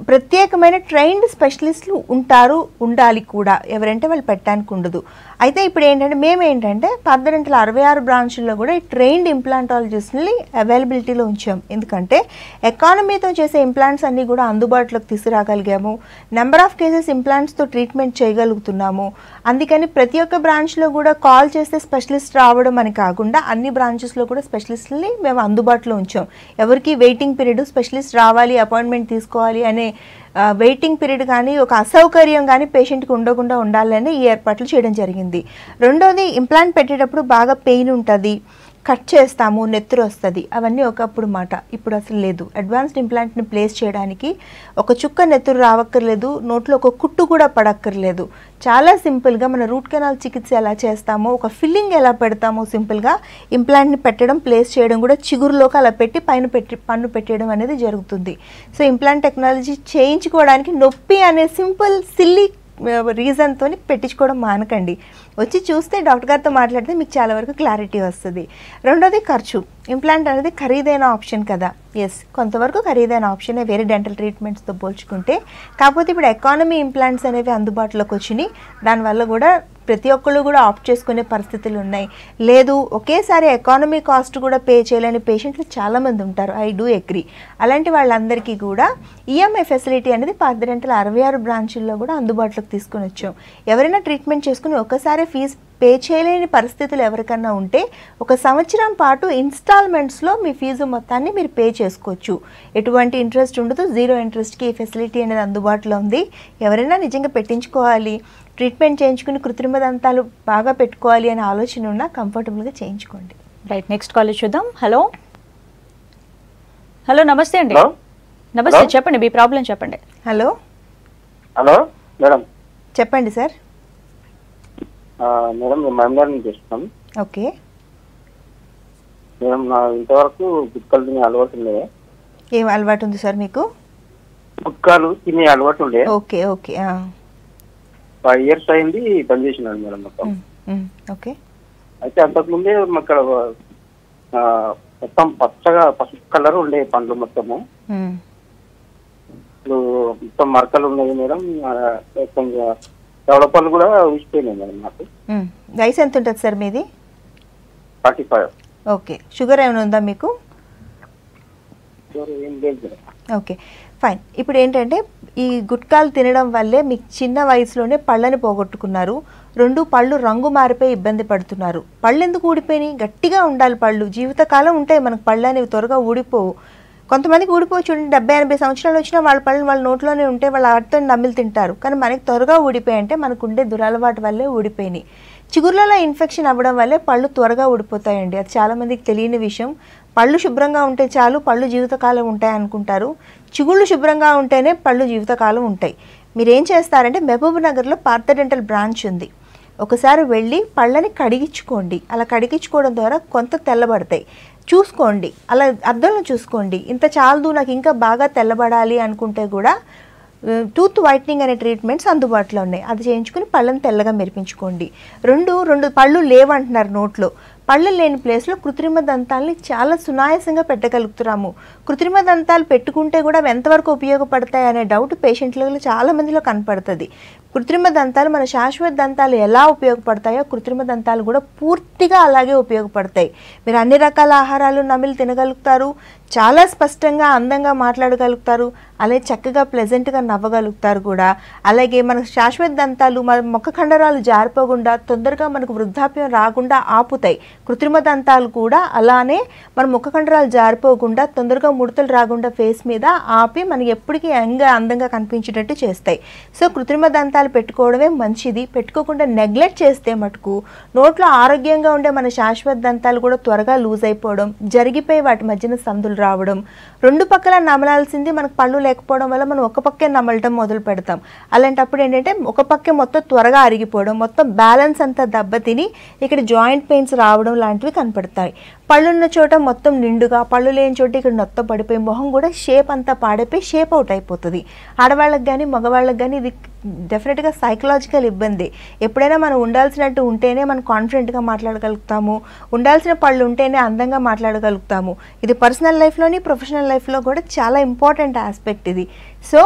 ప్రత్యేకమైన ట్రైన్డ్ స్పెషలిస్టులు ఉండాలి కూడా. ఎవరంటే వాళ్ళు పెట్టడానికి ఉండదు. అయితే ఇప్పుడు ఏంటంటే పార్థ డెంటల్ 66 బ్రాంచుల్లో కూడా ఈ ట్రైన్డ్ ఇంప్లాంటాలజిస్ట్ని అవైలబిలిటీలో ఉంచాం. ఎందుకంటే ఎకానమీతో చేసే ఇంప్లాంట్స్ అన్నీ కూడా అందుబాటులోకి తీసుకురాగలిగాము. నెంబర్ ఆఫ్ కేసెస్ ఇంప్లాంట్స్తో ట్రీట్మెంట్ చేయగలుగుతున్నాము. అందుకని ప్రతి ఒక్క బ్రాంచ్లో కూడా కాల్ చేస్తే స్పెషలిస్ట్ రావడం అని కాకుండా అన్ని బ్రాంచెస్లో కూడా స్పెషలిస్ట్ని మేము అందుబాటులో ఉంచాం. ఎవరికి వెయిటింగ్ పీరియడ్, స్పెషలిస్ట్ రావాలి, అపాయింట్మెంట్ తీసుకోవాలి చేయించుకోవాలి అనే వెయిటింగ్ పీరియడ్ కానీ ఒక అసౌకర్యం కానీ పేషెంట్కి ఉండకుండా ఉండాలని ఈ ఏర్పాట్లు చేయడం జరిగింది. రెండోది, ఇంప్లాంట్ పెట్టేటప్పుడు బాగా పెయిన్ ఉంటుంది, కట్ చేస్తాము, నెత్తురు వస్తుంది, అవన్నీ ఒకప్పుడు మాట, ఇప్పుడు అసలు లేదు. అడ్వాన్స్డ్ ఇంప్లాంట్ని ప్లేస్ చేయడానికి ఒక చుక్క నెత్తురు రావక్కర్లేదు, నోట్లో ఒక కుట్టు కూడా పడక్కర్లేదు. చాలా సింపుల్గా మన రూట్ కెనాల్ చికిత్స ఎలా చేస్తామో, ఒక ఫిల్లింగ్ ఎలా పెడతామో సింపుల్గా ఇంప్లాంట్ని పెట్టడం, ప్లేస్ చేయడం కూడా చిగురులోకి అలా పెట్టి పన్ను పెట్టేయడం అనేది జరుగుతుంది. సో ఇంప్లాంట్ టెక్నాలజీ చేయించుకోవడానికి నొప్పి అనే సింపుల్ సిల్లీ రీజన్తో పెట్టించుకోవడం మానకండి. వచ్చి చూస్తే డాక్టర్ గారితో మాట్లాడితే మీకు చాలా వరకు క్లారిటీ వస్తుంది. రెండోది, ఖర్చు. ఇంప్లాంట్ అనేది ఖరీదైన ఆప్షన్ కదా. ఎస్, కొంతవరకు ఖరీదైన ఆప్షనే వేరే డెంటల్ ట్రీట్మెంట్స్తో పోల్చుకుంటే. కాకపోతే ఇప్పుడు ఎకానమీ ఇంప్లాంట్స్ అనేవి అందుబాటులోకి వచ్చినాయి. దానివల్ల కూడా ప్రతి ఒక్కళ్ళు కూడా ఆప్ట్ చేసుకునే పరిస్థితులు ఉన్నాయి. లేదు, ఒకేసారి ఎకానమీ కాస్ట్ కూడా పే చేయలేని పేషెంట్లు చాలామంది ఉంటారు. I do agree. అలాంటి వాళ్ళందరికీ కూడా ఈఎంఐ ఫెసిలిటీ అనేది పాత డెంటల్ 66 బ్రాంచుల్లో కూడా అందుబాటులోకి తీసుకొని వచ్చాం. ఎవరైనా ట్రీట్మెంట్ చేసుకుని ఒకసారి ఫీజు పే చేయలేని పరిస్థితులు ఎవరికన్నా ఉంటే 1 సంవత్సరం పాటు ఇన్స్టాల్మెంట్స్లో మీ ఫీజు మొత్తాన్ని మీరు పే చేసుకోవచ్చు. ఎటువంటి ఇంట్రెస్ట్ ఉండదు, 0 ఇంట్రెస్ట్కి ఈ ఫెసిలిటీ అనేది అందుబాటులో ఉంది. ఎవరైనా నిజంగా పెట్టించుకోవాలి, ట్రీట్మెంట్ చేయించుకుని కృత్రిమ దంతాలు బాగా పెట్టుకోవాలి అనే ఆలోచన ఉన్నా కంఫర్టబుల్గా చేయించుకోండి. రైట్, నెక్స్ట్ కాల్ చూద్దాం. హలో హలో, నమస్తే అండి. నమస్తే, చెప్పండి మీ ప్రాబ్లం చెప్పండి. Hello hello madam. చెప్పండి సార్. మేడం మేము మహమ్మద్ నుంచి చేస్తున్నాం. ఓకే మేడం, నా ఇంతవరకు గుట్కాలు తినే అలవాటు ఉండే. ఏం అలవాటు ఉంది సార్ మీకు? గుట్కాలు తినే అలవాటు ఉండే. ఓకే ఓకే 5 years అయింది, బంద్ చేసినాను మేడం మొత్తం. ఓకే. అయితే అంతకుముందే అక్కడ మొత్తం పచ్చగా పసుపు కలర్ ఉండే పండ్లు మొత్తము. ఇప్పుడు మొత్తం మరకలు ఉన్నాయి మేడం. కొంచెం డెవలపర్లు కూడా ఊసిపోయినాయి మేడం నాకు. వయసు ఎంత ఉంటుంది సార్ మీది? 45. ఓకే. షుగర్ ఏమైనా ఉందా మీకు? ఏం లేదు మేడం. Okay, fine. ఇప్పుడు ఏంటంటే ఈ గుట్కాలు తినడం వల్లే మీకు చిన్న వయసులోనే పళ్ళని పోగొట్టుకున్నారు. 2 పళ్ళు రంగు మారిపోయి ఇబ్బంది పడుతున్నారు. పళ్ళు ఎందుకు ఊడిపోయినాయి? గట్టిగా ఉండాలి పళ్ళు, జీవితకాలం ఉంటాయి మనకు. పళ్ళు అనేవి త్వరగా ఊడిపోవు. కొంతమందికి ఊడిపోయి చూడండి, 70-80 సంవత్సరాలు వచ్చినా వాళ్ళ పళ్ళు వాళ్ళ నోట్లోనే ఉంటే వాళ్ళ ఆటతో నమ్మిలి తింటారు. కానీ మనకి త్వరగా ఊడిపోయాయి అంటే మనకు ఉండే దురలవాటు వల్లే ఊడిపోయినాయి. చిగుర్లలో ఇన్ఫెక్షన్ అవ్వడం వల్లే పళ్ళు త్వరగా ఊడిపోతాయండి. అది చాలామందికి తెలియని విషయం. పళ్ళు శుభ్రంగా ఉంటే చాలు, పళ్ళు జీవితకాలం ఉంటాయి అనుకుంటారు. చిగుళ్ళు శుభ్రంగా ఉంటేనే పళ్ళు జీవితకాలం ఉంటాయి. మీరేం చేస్తారంటే మహబూబ్ నగర్లో పార్థ డెంటల్ బ్రాంచ్ ఉంది. ఒకసారి వెళ్ళి పళ్ళని కడిగించుకోండి. అలా కడిగించుకోవడం ద్వారా కొంత తెల్లబడతాయి. చూసుకోండి, అలా అద్దంలో చూసుకోండి. ఇంత చాలదు, నాకు ఇంకా బాగా తెల్లబడాలి అనుకుంటే కూడా టూత్ వైట్నింగ్ అనే ట్రీట్మెంట్స్ అందుబాటులో ఉన్నాయి. అది చేయించుకుని పళ్ళని తెల్లగా మెరిపించుకోండి. రెండు పళ్ళు లేవంటున్నారు నోట్లో. పళ్ళు లేని ప్లేస్లో కృత్రిమ దంతాలని చాలా సునాయాసంగా పెట్టగలుగుతున్నాము. కృత్రిమ దంతాలు పెట్టుకుంటే కూడా అవి ఎంతవరకు ఉపయోగపడతాయి అనే డౌట్ పేషెంట్లలో చాలా మందిలో కనపడుతుంది. కృత్రిమ దంతాలు మన శాశ్వత దంతాలు ఎలా ఉపయోగపడతాయో కృత్రిమ దంతాలు కూడా పూర్తిగా అలాగే ఉపయోగపడతాయి. మీరు అన్ని రకాల ఆహారాలు నమిలి తినగలుగుతారు, చాలా స్పష్టంగా అందంగా మాట్లాడగలుగుతారు, అలాగే చక్కగా ప్లెజెంట్గా నవ్వగలుగుతారు కూడా. అలాగే మన శాశ్వత దంతాలు మన ముఖ కండరాలు జారిపోకుండా తొందరగా మనకు వృద్ధాప్యం రాకుండా ఆపుతాయి. కృత్రిమ దంతాలు కూడా అలానే మన ముఖ కండరాలు జారిపోకుండా తొందరగా ముడతలు రాకుండా ఫేస్ మీద ఆపి మనకి ఎప్పటికీ యంగ్గా అందంగా కనిపించేటట్టు చేస్తాయి. సో కృత్రిమ దంతాలు పెట్టుకోవడమే మంచిది. పెట్టుకోకుండా నెగ్లెక్ట్ చేస్తే మటుకు నోట్లో ఆరోగ్యంగా ఉండే మన శాశ్వత దంతాలు కూడా త్వరగా లూజ్ అయిపోవడం, జరిగిపోయి వాటి మధ్యన సందులు రావడం. 2 పక్కల నమలాల్సింది మనకు పళ్ళు లేకపోవడం వల్ల మనం ఒక పక్కే నమలటం మొదలు పెడతాం. అలాంటప్పుడు ఏంటంటే ఒక పక్కే మొత్తం త్వరగా అరిగిపోవడం, మొత్తం బ్యాలెన్స్ అంతా దెబ్బతిని ఇక్కడ జాయింట్ పెయిన్స్ రావడం లాంటివి కనపడతాయి. పళ్ళున్న చోట మొత్తం నిండుగా, పళ్ళు లేని చోట ఇక్కడ నొత్త పడిపోయి మొహం కూడా షేప్ అంతా పాడైపోయి షేప్ అవుట్ అయిపోతుంది. ఆడవాళ్ళకి కానీ మగవాళ్ళకి కానీ ఇది డెఫినెట్గా సైకలాజికల్ ఇబ్బంది. ఎప్పుడైనా మనం ఉండాల్సినట్టు ఉంటేనే మనం కాన్ఫిడెంట్గా మాట్లాడగలుగుతాము, ఉండాల్సిన పళ్ళు ఉంటేనే అందంగా మాట్లాడగలుగుతాము. ఇది పర్సనల్ లైఫ్లోని ప్రొఫెషనల్ లైఫ్లో కూడా చాలా ఇంపార్టెంట్ ఆస్పెక్ట్ ఇది. సో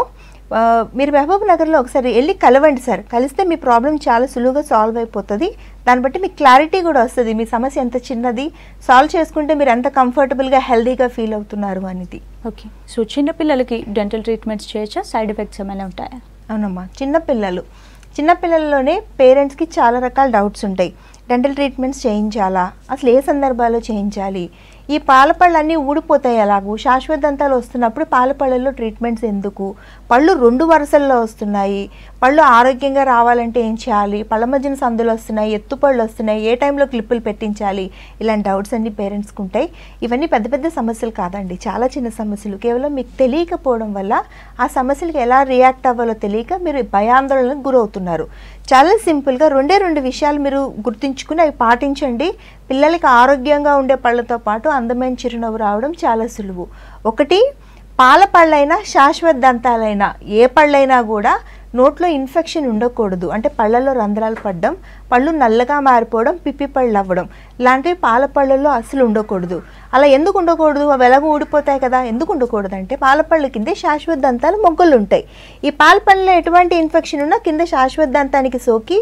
మీరు మహబూబ్ నగర్లో ఒకసారి వెళ్ళి కలవండి సార్. కలిస్తే మీ ప్రాబ్లం చాలా సులువుగా సాల్వ్ అయిపోతుంది. దాన్ని బట్టి మీకు క్లారిటీ కూడా వస్తుంది, మీ సమస్య ఎంత చిన్నది, సాల్వ్ చేసుకుంటే మీరు ఎంత కంఫర్టబుల్గా హెల్దీగా ఫీల్ అవుతున్నారు అనేది. ఓకే, సో చిన్నపిల్లలకి డెంటల్ ట్రీట్మెంట్స్ చేయొచ్చా? సైడ్ ఎఫెక్ట్స్ ఏమైనా ఉంటాయా? అవునమ్మా, చిన్నపిల్లల్లోనే పేరెంట్స్కి చాలా రకాల డౌట్స్ ఉంటాయి. డెంటల్ ట్రీట్మెంట్స్ చేయించాలా, అసలు ఏ సందర్భాల్లో చేయించాలి, ఈ పాలపళ్ళన్నీ ఊడిపోతాయి. ఎలాగూ శాశ్వత దంతాలు వస్తున్నప్పుడు పాలపళ్ళల్లో ట్రీట్మెంట్స్ ఎందుకు, పళ్ళు 2 వరుసల్లో వస్తున్నాయి, పళ్ళు ఆరోగ్యంగా రావాలంటే ఏం చేయాలి, పళ్ళ మధ్యన సందులు వస్తున్నాయి, ఎత్తుపళ్ళు వస్తున్నాయి, ఏ టైంలో క్లిప్పులు పెట్టించాలి, ఇలాంటి డౌట్స్ అన్ని పేరెంట్స్కి ఉంటాయి. ఇవన్నీ పెద్ద పెద్ద సమస్యలు కాదండి, చాలా చిన్న సమస్యలు. కేవలం మీకు తెలియకపోవడం వల్ల ఆ సమస్యలకు ఎలా రియాక్ట్ అవ్వాలో తెలియక మీరు భయాందోళనకు గురవుతున్నారు. చాలా సింపుల్గా 2 విషయాలు మీరు గుర్తుంచుకుని అవి పాటించండి. పిల్లలకి ఆరోగ్యంగా ఉండే పళ్ళతో పాటు అందమైన చిరునవ్వు రావడం చాలా సులువు. ఒకటి, పాల పళ్ళైనా శాశ్వత దంతాలైనా ఏ పళ్ళైనా కూడా నోట్లో ఇన్ఫెక్షన్ ఉండకూడదు. అంటే పళ్ళల్లో రంధ్రాలు పడడం, పళ్ళు నల్లగా మారిపోవడం, పిప్పి పళ్ళు అవ్వడం ఇలాంటివి పాల పళ్ళల్లో అసలు ఉండకూడదు. అలా ఎందుకు ఉండకూడదు? అవి ఎలాగో ఊడిపోతాయి కదా. ఎందుకు ఉండకూడదు అంటే పాలపళ్ళ కింద శాశ్వత దంతాలు మొగ్గలు ఉంటాయి. ఈ పాల పళ్ళలో ఎటువంటి ఇన్ఫెక్షన్ ఉన్నా కింద శాశ్వత దంతానికి సోకి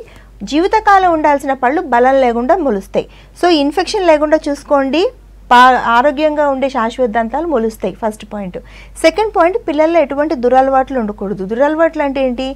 జీవితకాలం ఉండాల్సిన పళ్ళు బలం లేకుండా మొలుస్తాయి. సో ఇన్ఫెక్షన్ లేకుండా చూసుకోండి, ఆరోగ్యంగా ఉండే శాశ్వత దంతాలు మొలుస్తాయి. First point. సెకండ్ పాయింట్, పిల్లల్లో ఎటువంటి దురలవాట్లు ఉండకూడదు. దురలవాట్లు అంటే ఏంటి?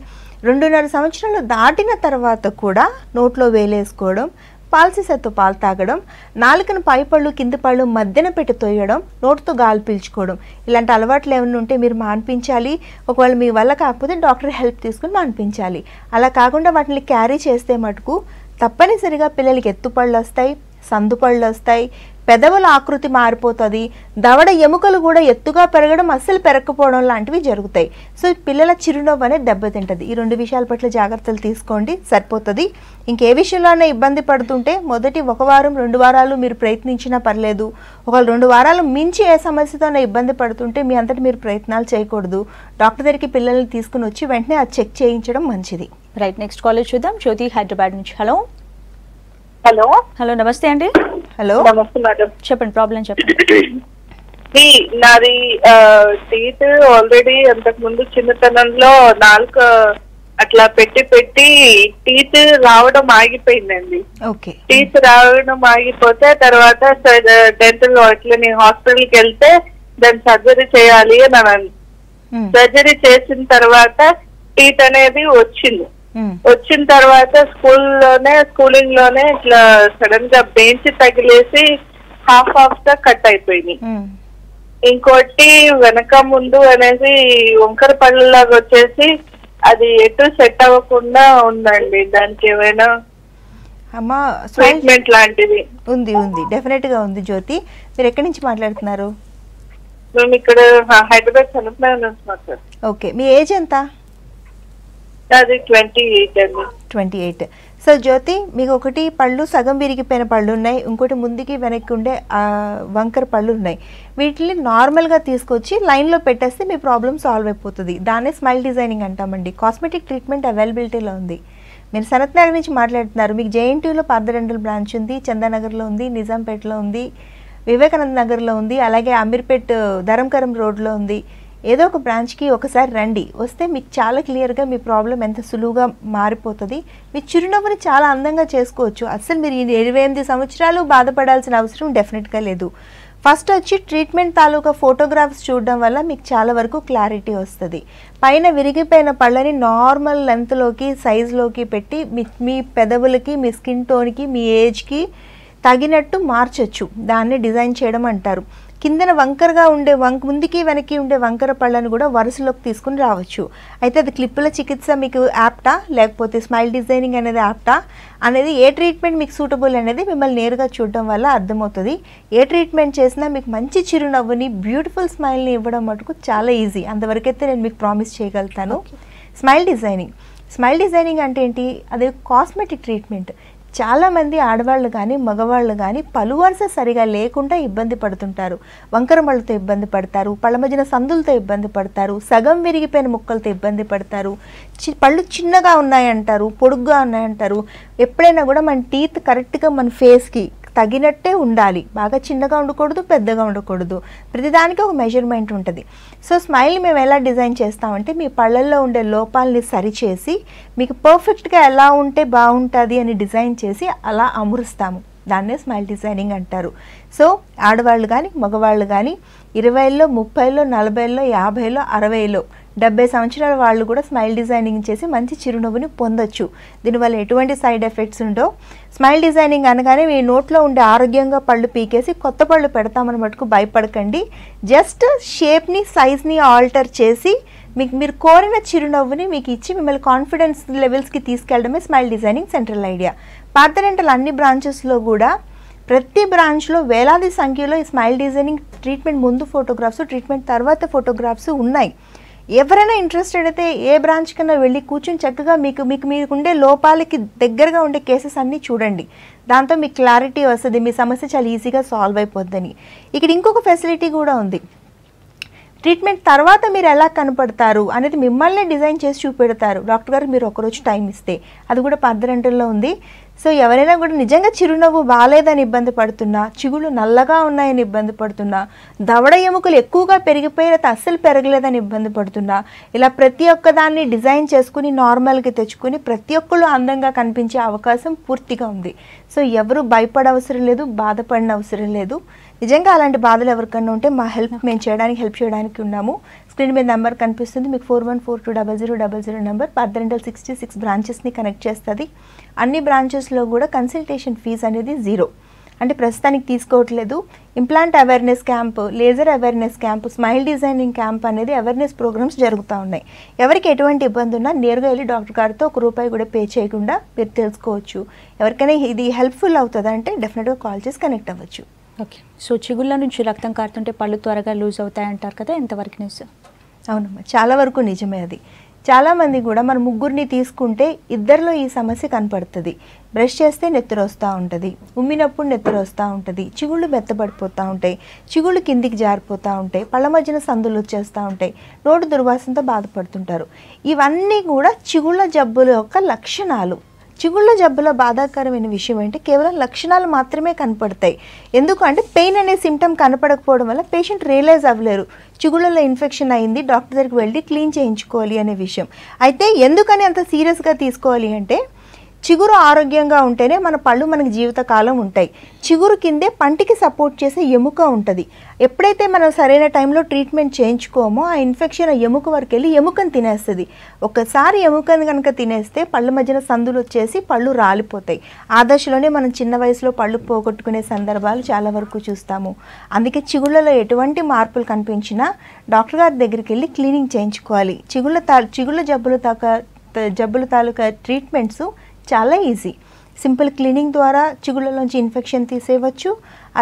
2.5 సంవత్సరాలు దాటిన తర్వాత కూడా నోట్లో వేలేసుకోవడం, పాలసీసతో పాలు తాగడం, నాలుకను పై పళ్ళు కింది పళ్ళు మధ్యన పెట్టి తోయడం, నోటుతో గాలి పీల్చుకోవడం, ఇలాంటి అలవాట్లు ఏమైనా ఉంటే మీరు మాన్పించాలి. ఒకవేళ మీ వల్ల కాకపోతే డాక్టర్ హెల్ప్ తీసుకుని మాన్పించాలి. అలా కాకుండా వాటిని క్యారీ చేస్తే మటుకు తప్పనిసరిగా పిల్లలకి ఎత్తుపళ్ళు వస్తాయి, సందుపళ్ళు వస్తాయి, పెదవుల ఆకృతి మారిపోతుంది, దవడ ఎముకలు కూడా ఎత్తుగా పెరగడం, అస్సలు పెరగకపోవడం లాంటివి జరుగుతాయి. సో పిల్లల చిరునవ్వు అనేది దెబ్బతింటుంది. ఈ 2 విషయాల పట్ల జాగ్రత్తలు తీసుకోండి, సరిపోతుంది. ఇంకే విషయంలోనే ఇబ్బంది పడుతుంటే మొదటి 1 వారం 2 వారాలు మీరు ప్రయత్నించినా పర్లేదు. ఒకవేళ 2 వారాలు మించి ఏ సమస్యతోనే ఇబ్బంది పడుతుంటే మీ అంతటి మీరు ప్రయత్నాలు చేయకూడదు. డాక్టర్ దగ్గరికి పిల్లల్ని తీసుకుని వచ్చి వెంటనే అది చెక్ చేయించడం మంచిది. రైట్, నెక్స్ట్ కాలేజ్ చూద్దాం. జ్యోతి హైదరాబాద్ నుంచి. హలో హలో హలో నమస్తే అండి. హలో నమస్తే మేడం. చెప్పండి, ప్రాబ్లం చెప్పండి. నాది టీత్ ఆల్రెడీ అంతకు ముందు చిన్నతనంలో నాలుక అట్లా పెట్టి టీత్ రావడం ఆగిపోయిందండి. ఓకే. టీత్ రావడం ఆగిపోతే తర్వాత డెంటల్ అట్లని హాస్పిటల్కి వెళ్తే దాన్ని సర్జరీ చేయాలి అని అన్నాను. సర్జరీ చేసిన తర్వాత టీత్ అనేది వచ్చిన తర్వాత స్కూలింగ్ లోనే ఇట్లా సడన్ గా బెంచ్ తగిలేసి హాఫ్ గా కట్ అయిపోయింది. ఇంకోటి వెనక ముందు అనేది వంకర పళ్ళలాగా వచ్చేసి అది ఎటు సెట్ అవ్వకుండా ఉందండి. దానికి ఏమైనా ట్రీట్మెంట్ లాంటిది ఉంది? డెఫినెట్ గా ఉంది. జ్యోతి, మీరు ఎక్కడి నుంచి మాట్లాడుతున్నారు? మేము ఇక్కడ హైదరాబాద్ చదువుతున్నాం సార్. ఓకే, మీ ఏజ్ ఎంత? అది 28 అండి. 28. సో జ్యోతి, మీకు ఒకటి పళ్ళు సగం విరిగిపోయిన పళ్ళు ఉన్నాయి, ఇంకోటి ముందుకి వెనక్కి ఉండే వంకర పళ్ళు ఉన్నాయి. వీటిని నార్మల్గా తీసుకొచ్చి లైన్లో పెట్టేస్తే మీ ప్రాబ్లం సాల్వ్ అయిపోతుంది. దాన్నే స్మైల్ డిజైనింగ్ అంటామండి. కాస్మెటిక్ ట్రీట్మెంట్ అవైలబిలిటీలో ఉంది. మీరు సనత్ నగర్ నుంచి మాట్లాడుతున్నారు. మీకు జేఎన్టీయూలో పార్థడెంటల్ బ్రాంచ్ ఉంది, చందానగర్లో ఉంది, నిజాంపేటలో ఉంది, వివేకానంద నగర్లో ఉంది, అలాగే అమీర్పేట్ ధరంకరం రోడ్లో ఉంది. ఏదో ఒక బ్రాంచ్కి ఒకసారి రండి. వస్తే మీకు చాలా క్లియర్గా మీ ప్రాబ్లం ఎంత సులువుగా మారిపోతుంది. మీ చిరునవ్వుని చాలా అందంగా చేసుకోవచ్చు. అస్సలు మీరు 28 సంవత్సరాలు బాధపడాల్సిన అవసరం డెఫినెట్గా లేదు. ఫస్ట్ వచ్చి ట్రీట్మెంట్ తాలూకా ఫోటోగ్రాఫ్స్ చూడడం వల్ల మీకు చాలా వరకు క్లారిటీ వస్తుంది. పైన విరిగిపోయిన పళ్ళని నార్మల్ లెంత్లోకి సైజులోకి పెట్టి మీ పెదవులకి, మీ స్కిన్ టోన్కి, మీ ఏజ్కి తగినట్టు మార్చచ్చు. దాన్ని డిజైన్ చేయడం అంటారు. కిందన వంకరగా ఉండే ముందుకి వెనక్కి ఉండే వంకర పళ్ళను కూడా వరుసలోకి తీసుకుని రావచ్చు. అయితే అది క్లిప్పుల చికిత్స మీకు యాప్టా లేకపోతే స్మైల్ డిజైనింగ్ అనేది యాప్టా అనేది, ఏ ట్రీట్మెంట్ మీకు సూటబుల్ అనేది మిమ్మల్ని నేరుగా చూడడం వల్ల అర్థమవుతుంది. ఏ ట్రీట్మెంట్ చేసినా మీకు మంచి చిరునవ్వుని, బ్యూటిఫుల్ స్మైల్ని ఇవ్వడం మటుకు చాలా ఈజీ. అంతవరకైతే నేను మీకు ప్రామిస్ చేయగలుగుతాను. స్మైల్ డిజైనింగ్ అంటే ఏంటి? అది కాస్మెటిక్ ట్రీట్మెంట్. చాలామంది ఆడవాళ్ళు కానీ మగవాళ్ళు కానీ పలు వరుస సరిగా లేకుండా ఇబ్బంది పడుతుంటారు. వంకర పళ్ళతో ఇబ్బంది పడతారు, పళ్ళ మధ్యన సందులతో ఇబ్బంది పడతారు, సగం విరిగిపోయిన ముక్కలతో ఇబ్బంది పడతారు, పళ్ళు చిన్నగా ఉన్నాయంటారు, పొడుగ్గా ఉన్నాయంటారు. ఎప్పుడైనా కూడా మన టీత్ కరెక్ట్గా మన ఫేస్కి తగినట్టే ఉండాలి. బాగా చిన్నగా ఉండకూడదు, పెద్దగా ఉండకూడదు. ప్రతిదానికి ఒక మెజర్మెంట్ ఉంటుంది. సో స్మైల్ని మేము ఎలా డిజైన్ చేస్తామంటే మీ పళ్ళల్లో ఉండే లోపాలని సరిచేసి మీకు పర్ఫెక్ట్గా ఎలా ఉంటే బాగుంటుంది అని డిజైన్ చేసి అలా అమరుస్తాము. దాన్నే స్మైల్ డిజైనింగ్ అంటారు. సో ఆడవాళ్ళు కానీ మగవాళ్ళు కానీ 20లో, 30లో, 40లో, 50లో, 60లో 70 సంవత్సరాల వాళ్ళు కూడా స్మైల్ డిజైనింగ్ చేసి మంచి చిరునవ్వుని పొందొచ్చు. దీనివల్ల ఎటువంటి సైడ్ ఎఫెక్ట్స్ ఉండవు. స్మైల్ డిజైనింగ్ అనగానే మీ నోట్లో ఉండే ఆరోగ్యంగా పళ్ళు పీకేసి కొత్త పళ్ళు పెడతామని మటుకు భయపడకండి. జస్ట్ షేప్ని సైజ్ని ఆల్టర్ చేసి మీరు కోరిన చిరునవ్వుని మీకు ఇచ్చి మిమ్మల్ని కాన్ఫిడెన్స్ లెవెల్స్కి తీసుకెళ్ళడమే smile designing central idea. Partha Dental అన్ని బ్రాంచెస్లో కూడా ప్రతి బ్రాంచ్లో వేలాది సంఖ్యలో ఈ స్మైల్ డిజైనింగ్ ట్రీట్మెంట్ ముందు ఫోటోగ్రాఫ్స్, ట్రీట్మెంట్ తర్వాత ఫోటోగ్రాఫ్స్ ఉన్నాయి. ఎవరైనా ఇంట్రెస్టెడ్ అయితే ఏ బ్రాంచ్ కన్నా వెళ్ళి కూర్చొని చక్కగా మీకుండే లోపాలకి దగ్గరగా ఉండే కేసెస్ అన్నీ చూడండి. దాంతో మీకు క్లారిటీ వస్తుంది, మీ సమస్య చాలా ఈజీగా సాల్వ్ అయిపోద్దని. ఇక్కడ ఇంకొక ఫెసిలిటీ కూడా ఉంది. ట్రీట్మెంట్ తర్వాత మీరు ఎలా కనపడతారు అనేది మిమ్మల్ని డిజైన్ చేసి చూపెడతారు డాక్టర్ గారు మీరు ఒకరోజు టైం ఇస్తే. అది కూడా పార్థడెంటల్లో ఉంది. సో ఎవరైనా కూడా నిజంగా చిరునవ్వు బాగాలేదని ఇబ్బంది పడుతున్నా, చిగుళ్ళు నల్లగా ఉన్నాయని ఇబ్బంది పడుతున్నా, దవడ ఎముకలు ఎక్కువగా పెరిగిపోయిన అస్సలు పెరగలేదని ఇబ్బంది పడుతున్నా, ఇలా ప్రతి ఒక్కదాన్ని డిజైన్ చేసుకుని నార్మల్కి తెచ్చుకుని ప్రతి ఒక్కళ్ళు అందంగా కనిపించే అవకాశం పూర్తిగా ఉంది. సో ఎవరు భయపడవసరం లేదు, బాధపడిన అవసరం లేదు. నిజంగా అలాంటి బాధలు ఎవరికన్నా ఉంటే మా మేము హెల్ప్ చేయడానికి ఉన్నాము. స్క్రీన్ మీద నెంబర్ కనిపిస్తుంది మీకు, 41420000 నెంబర్. పార్థడెంటల్ 66 బ్రాంచెస్ని కనెక్ట్ చేస్తుంది. అన్ని బ్రాంచెస్లో కూడా కన్సల్టేషన్ ఫీజు అనేది 0, అంటే ప్రస్తుతానికి తీసుకోవట్లేదు. Implant awareness camp, laser awareness camp, smile designing camp అనేది అవేర్నెస్ ప్రోగ్రామ్స్ జరుగుతూ ఉన్నాయి. ఎవరికి ఎటువంటి ఇబ్బంది ఉన్నా నేరుగా వెళ్ళి డాక్టర్ గారితో ₹1 కూడా పే చేయకుండా మీరు తెలుసుకోవచ్చు. ఎవరికైనా ఇది హెల్ప్ఫుల్ అవుతుందా అంటే డెఫినెట్గా కాల్ చేసి కనెక్ట్ అవ్వచ్చు. ఓకే. సో చిగుళ్ళ నుంచి రక్తం కారుతుంటే పళ్ళు త్వరగా లూజ్ అవుతాయి అంటారు కదా, ఎంతవరకు నిజం? అవునమ్మా, చాలా వరకు నిజమే అది. చాలామంది కూడా మన ముగ్గురిని తీసుకుంటే ఇద్దరిలో ఈ సమస్య కనపడుతుంది. బ్రష్ చేస్తే నెత్తురు వస్తూ ఉంటుంది, ఉమ్మినప్పుడు నెత్తురు వస్తూ ఉంటుంది, చిగుళ్ళు మెత్తబడిపోతూ ఉంటాయి, చిగుళ్ళు కిందికి జారిపోతూ ఉంటాయి, పళ్ళ మధ్యన సందులు వచ్చేస్తూ ఉంటాయి, నోటు దుర్వాసనతో బాధపడుతుంటారు. ఇవన్నీ కూడా చిగుళ్ళ జబ్బుల యొక్క లక్షణాలు. చిగుళ్ళ జబ్బుల బాధాకరమైన విషయం అంటే కేవలం లక్షణాలు మాత్రమే కనపడతాయి. ఎందుకంటే పెయిన్ అనే సిమ్టమ్ కనపడకపోవడం వల్ల పేషెంట్ రియలైజ్ అవ్వలేరు చిగుళ్ళలో ఇన్ఫెక్షన్ అయింది, డాక్టర్ దగ్గరికి వెళ్ళి క్లీన్ చేయించుకోవాలి అనే విషయం. అయితే ఎందుకని అంత సీరియస్గా తీసుకోవాలి అంటే చిగురు ఆరోగ్యంగా ఉంటేనే మన పళ్ళు మనకి జీవితకాలం ఉంటాయి. చిగురు కిందే పంటికి సపోర్ట్ చేసే ఎముక ఉంటుంది. ఎప్పుడైతే మనం సరైన టైంలో ట్రీట్మెంట్ చేయించుకోమో ఆ ఇన్ఫెక్షన్ ఆ ఎముక వరకు వెళ్ళి ఎముకను తినేస్తుంది. ఒకసారి ఎముకను కనుక తినేస్తే పళ్ళ మధ్యన సందులు వచ్చేసి పళ్ళు రాలిపోతాయి. ఆ దశలోనే మనం చిన్న వయసులో పళ్ళు పోగొట్టుకునే సందర్భాలు చాలా వరకు చూస్తాము. అందుకే చిగుళ్ళలో ఎటువంటి మార్పులు కనిపించినా డాక్టర్ గారి దగ్గరికి వెళ్ళి క్లీనింగ్ చేయించుకోవాలి. చిగుళ్ళ జబ్బుల తాలూకా ట్రీట్మెంట్స్ చాలా ఈజీ. సింపుల్ క్లీనింగ్ ద్వారా చిగుళ్ళలోంచి ఇన్ఫెక్షన్ తీసేయవచ్చు,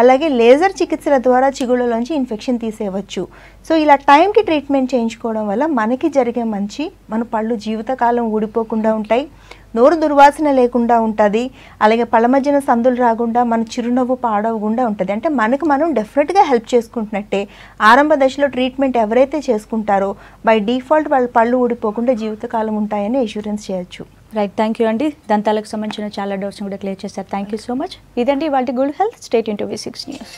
అలాగే లేజర్ చికిత్సల ద్వారా చిగుళ్ళలోంచి ఇన్ఫెక్షన్ తీసేయవచ్చు. సో ఇలా టైంకి ట్రీట్మెంట్ చేయించుకోవడం వల్ల మనకి జరిగే మంచి, మన పళ్ళు జీవితకాలం ఊడిపోకుండా ఉంటాయి, నోరు దుర్వాసన లేకుండా ఉంటుంది, అలాగే పళ్ళ మధ్యన సందులు రాకుండా మన చిరునవ్వు పాడవకుండా ఉంటుంది. అంటే మనకు మనం డెఫినెట్గా హెల్ప్ చేసుకుంటున్నట్టే. ఆరంభ దశలో ట్రీట్మెంట్ ఎవరైతే చేసుకుంటారో బై డిఫాల్ట్ వాళ్ళ పళ్ళు ఊడిపోకుండా జీవితకాలం ఉంటాయని అష్యూరెన్స్ చేయొచ్చు. రైట్, థ్యాంక్ యూ అండి. దంతాలకు సంబంధించిన చాలా డౌట్స్ కూడా క్లియర్ చేశారు. Thank you so much. ఇదండి వాళ్ళ good health. Stay tune to V6 news.